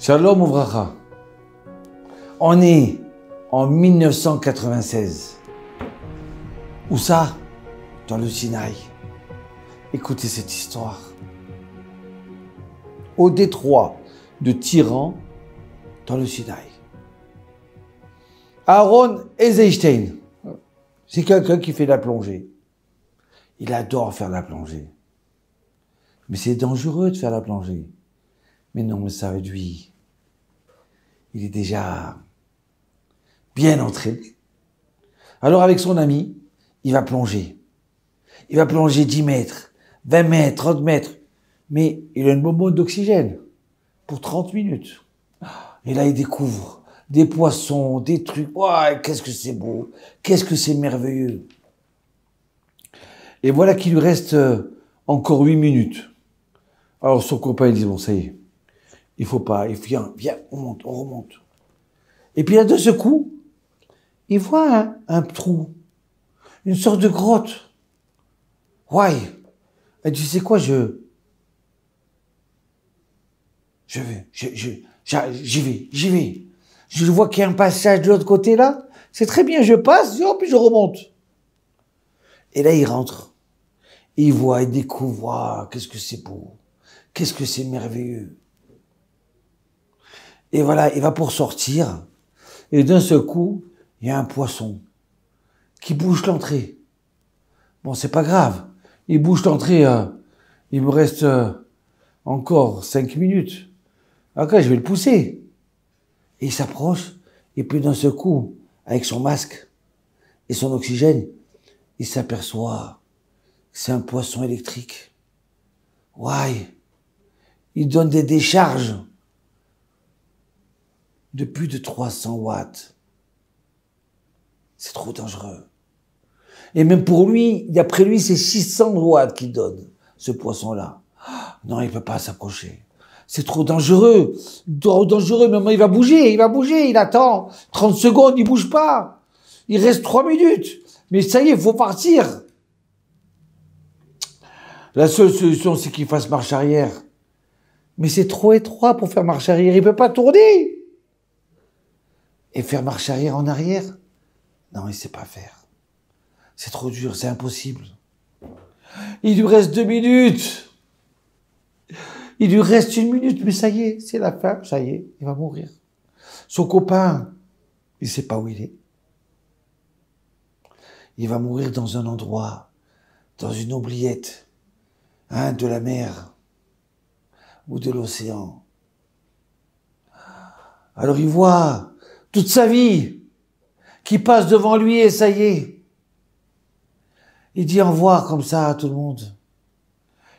Shalom Ouvracha. On est en 1996. Où ça? Dans le Sinaï. Écoutez cette histoire. Au détroit de Tiran, dans le Sinaï. Aaron Ezeistein, c'est quelqu'un qui fait de la plongée. Il adore faire de la plongée. Mais c'est dangereux de faire de la plongée. Mais non, mais ça réduit. Il est déjà bien entraîné. Alors avec son ami, il va plonger. Il va plonger 10 mètres, 20 mètres, 30 mètres. Mais il a une bonbonne d'oxygène pour 30 minutes. Et là, il découvre des poissons, des trucs. Ouais, qu'est-ce que c'est beau, qu'est-ce que c'est merveilleux. Et voilà qu'il lui reste encore 8 minutes. Alors son copain, il dit, bon, ça y est, il faut pas, viens, on remonte. Et puis là, de ce coup, il voit un trou, une sorte de grotte. Ouais. Et tu sais quoi, j'y vais. Je vois qu'il y a un passage de l'autre côté là. C'est très bien, je passe, puis je remonte. Et là, il rentre. Il voit, il découvre, wow, qu'est-ce que c'est beau. Qu'est-ce que c'est merveilleux. Et voilà, il va pour sortir. Et d'un seul coup, il y a un poisson qui bouge l'entrée. Bon, c'est pas grave. Il bouge l'entrée. Il me reste encore 5 minutes. Après, je vais le pousser. Et il s'approche. Et puis d'un seul coup, avec son masque et son oxygène, il s'aperçoit que c'est un poisson électrique. Ouais. Il donne des décharges de plus de 300 watts. C'est trop dangereux. Et même pour lui, d'après lui, c'est 600 watts qu'il donne, ce poisson-là. Non, il peut pas s'approcher. C'est trop dangereux. Trop dangereux, mais il va bouger, il attend. 30 secondes, il bouge pas. Il reste 3 minutes. Mais ça y est, il faut partir. La seule solution, c'est qu'il fasse marche arrière. Mais c'est trop étroit pour faire marche arrière. Il peut pas tourner. Et faire marche arrière en arrière? Non, il sait pas faire. C'est trop dur, c'est impossible. Il lui reste 2 minutes. Il lui reste 1 minute, mais ça y est, c'est la fin, ça y est, il va mourir. Son copain, il sait pas où il est. Il va mourir dans un endroit, dans une oubliette, de la mer ou de l'océan. Alors il voit toute sa vie qui passe devant lui et ça y est. Il dit au revoir comme ça à tout le monde.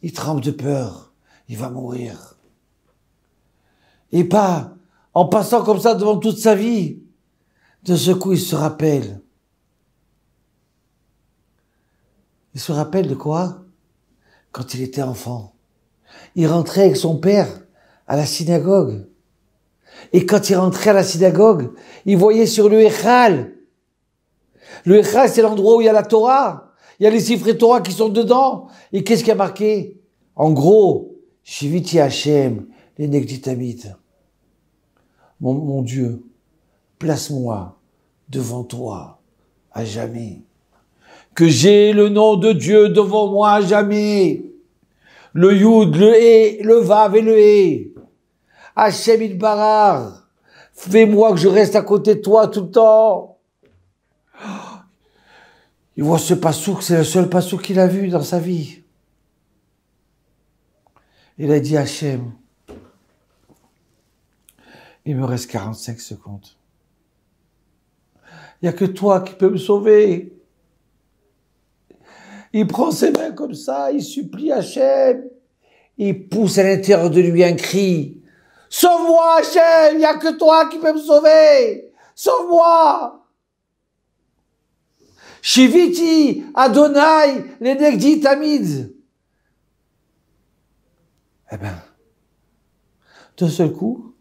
Il tremble de peur. Il va mourir. Et pas en passant comme ça devant toute sa vie. De ce coup, il se rappelle. Il se rappelle de quoi? Quand il était enfant. Il rentrait avec son père à la synagogue. Et quand il rentrait à la synagogue, il voyait sur le Echal. Le Echal, c'est l'endroit où il y a la Torah. Il y a les Sifrei Torah qui sont dedans. Et qu'est-ce qui a marqué? En gros, Shiviti Hashem, les Negditamid. Mon Dieu, place-moi devant toi à jamais. Que j'ai le nom de Dieu devant moi à jamais. Le Yud, le He, le Vav et le He. Hashem Itbarar, fais-moi que je reste à côté de toi tout le temps. Il voit ce passouk, c'est le seul passouk qu'il a vu dans sa vie. Il a dit Hachem, il me reste 45 secondes. Il n'y a que toi qui peux me sauver. Il prend ses mains comme ça, il supplie Hachem. Il pousse à l'intérieur de lui un cri. Sauve-moi Hachem, il n'y a que toi qui peux me sauver. Sauve-moi. Shiviti, Adonai, les Negdi Tamid. Eh ben, d'un seul coup,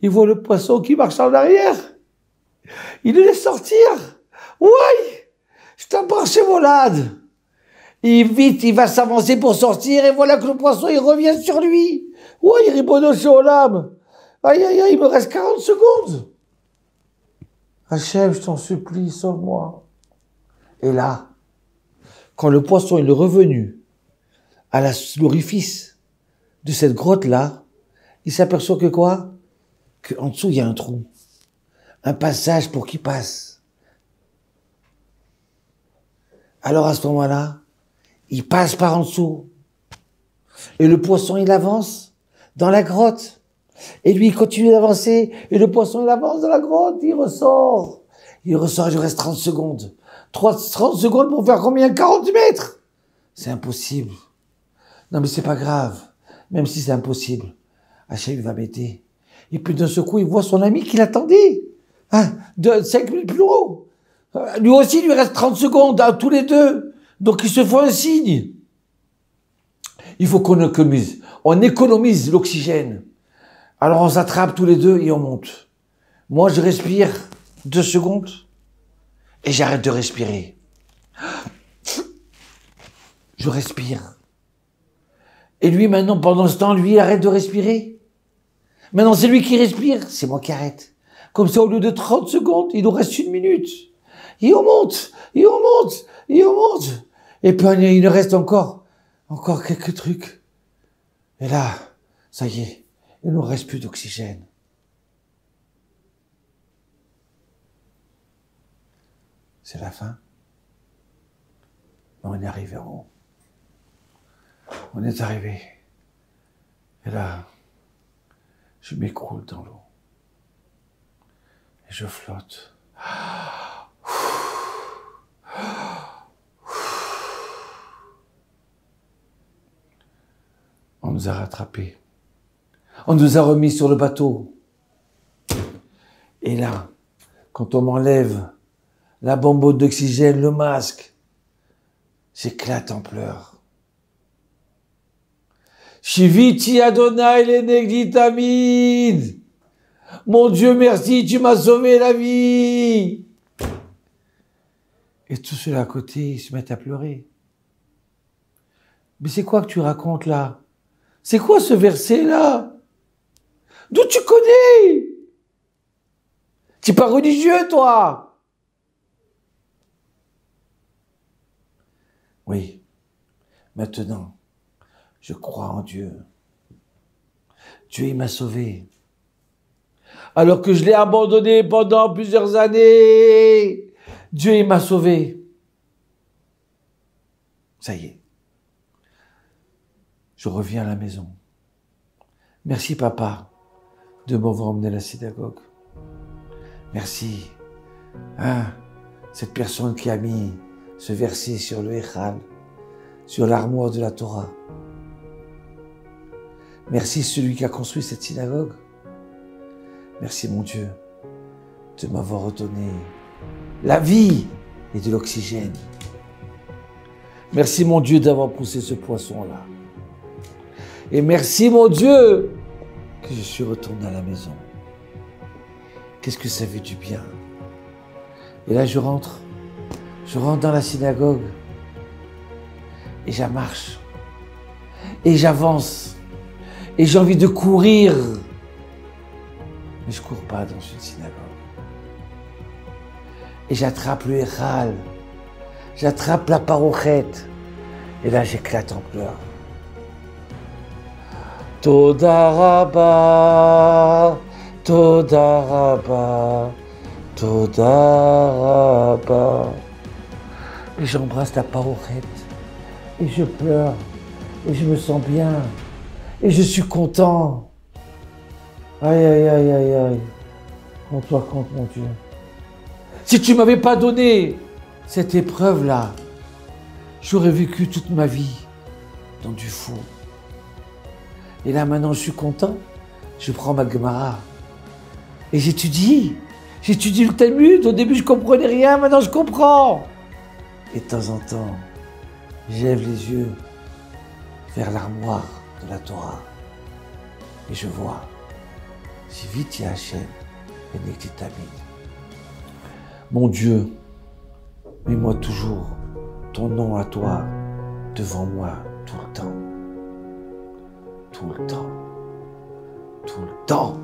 il voit le poisson qui marche en arrière. Il le laisse sortir. Oui, je t'embrasse chez Molade. Et vite, il va s'avancer pour sortir et voilà que le poisson, il revient sur lui. Oui, Ribono Sheolam. Aïe, aïe, aïe, il me reste 40 secondes. Hachem, je t'en supplie, sauve-moi. Et là, quand le poisson il est revenu à l'orifice de cette grotte-là, il s'aperçoit que quoi? Qu'en dessous, il y a un trou. Un passage pour qu'il passe. Alors à ce moment-là, il passe par en dessous. Et le poisson, il avance dans la grotte. Et lui, il continue d'avancer. Et le poisson, il avance dans la grotte. Il ressort. Il ressort, il lui reste 30 secondes. 30 secondes pour faire combien? 40 mètres. C'est impossible. Non, mais c'est pas grave. Même si c'est impossible. Hachem, il va m'aider. Et puis d'un seul coup, il voit son ami qui l'attendait. Hein, de 5 minutes plus haut. Lui aussi, il lui reste 30 secondes, à tous les deux. Donc, ils se font un signe. Il faut qu'on économise. On économise l'oxygène. Alors, on s'attrape tous les deux et on monte. Moi, je respire 2 secondes et j'arrête de respirer. Je respire. Et lui, maintenant, pendant ce temps, lui, il arrête de respirer. Maintenant, c'est lui qui respire, c'est moi qui arrête. Comme ça, au lieu de 30 secondes, il nous reste 1 minute. Et on monte, et on monte, et on monte. Et puis, il nous reste encore quelques trucs. Et là, ça y est, il nous reste plus d'oxygène. C'est la fin. On est arrivé en haut. On est arrivé. Et là, je m'écroule dans l'eau. Et je flotte. On nous a rattrapés. On nous a remis sur le bateau. Et là, quand on m'enlève la bonbonne d'oxygène, le masque, j'éclate en pleurs. Shiviti Adonai l'Enegdi Tamid. Mon Dieu, merci, tu m'as sauvé la vie. Et tous ceux à côté, ils se mettent à pleurer. Mais c'est quoi que tu racontes là? C'est quoi ce verset-là? D'où tu connais? Tu n'es pas religieux, toi? Oui, maintenant, je crois en Dieu. Dieu, il m'a sauvé. Alors que je l'ai abandonné pendant plusieurs années, Dieu, il m'a sauvé. Ça y est. Je reviens à la maison. Merci, papa, de m'avoir emmené à la synagogue. Merci. Hein, cette personne qui a mis ce verset sur le Echal, sur l'armoire de la Torah. Merci celui qui a construit cette synagogue. Merci mon Dieu de m'avoir redonné la vie et de l'oxygène. Merci mon Dieu d'avoir poussé ce poisson-là. Et merci mon Dieu que je suis retourné à la maison. Qu'est-ce que ça fait du bien. Et là je rentre dans la synagogue et je marche et j'avance et j'ai envie de courir. Mais je ne cours pas dans une synagogue. Et j'attrape le Echal, j'attrape la parochette et là j'éclate en pleurs. Toda Rabba, Toda Rabba, Toda Rabba. Et j'embrasse la parochette et je pleure et je me sens bien et je suis content. Aïe, aïe, aïe, aïe, aïe. Rends-toi compte, mon Dieu. Si tu ne m'avais pas donné cette épreuve-là, j'aurais vécu toute ma vie dans du fou. Et là, maintenant, je suis content. Je prends ma Gemara. Et j'étudie. J'étudie le Talmud. Au début, je ne comprenais rien. Maintenant, je comprends. Et de temps en temps, j'élève les yeux vers l'armoire de la Torah. Et je vois. Shiviti Hachem Enegdi Tamid. Mon Dieu, mets-moi toujours ton nom à toi devant moi tout le temps. Tout le temps. Tout le temps.